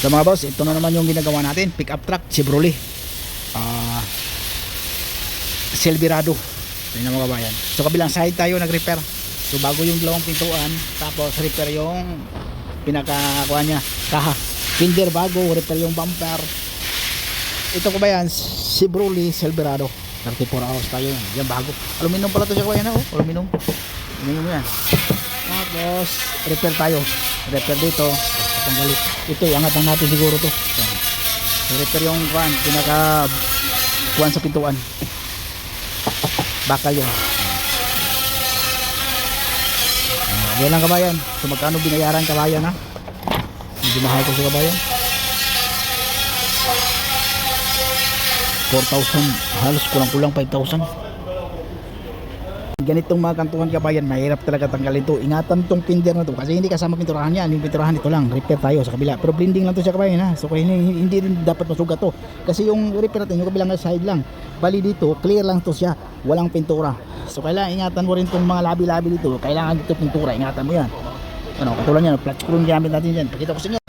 So mga boss, ito na naman yung ginagawa natin, pick up truck Chevrolet Silverado. Ito na mga kabayan. So kabilang side tayo nag-repair. So bago yung dalawang pintuan, tapos repair yung pinakakuha niya, kaha. Fender bago, repair yung bumper. Ito kabayan, Chevrolet Silverado 34 hours tayo. Yan bago. Aluminum pala ito siya kabayan, oh. Aluminum yan. Tapos repair tayo. Repair dito. Tanggalin. Ito, iangat natin siguro to. So, repair yung pinaka sa pintuan. Bakal yun. Yan lang kabayan. So magkano binayaran kabayan, ha? Medyo mahal ko sa kabayan. 4,000. Halos kulang-kulang 5,000. Ganitong mga kantuhan kabayan, mahirap talaga tanggalin to. Ingatan tong pinder na to kasi hindi kasama pinturahan yan. Yung pinturahan ito lang, repair tayo sa kabila. Pero blending lang to siya kabayan, ha. So kaya hindi rin dapat masugat to. Kasi yung repair natin, yung kabilang side lang. Bali dito, clear lang to siya. Walang pintura. So kailangan ingatan mo rin tong mga labi-labi dito. Kailangan dito pintura, ingatan mo yan. Ano, katulad yan, flat screw gamit natin yan. Pakita ko sa inyo.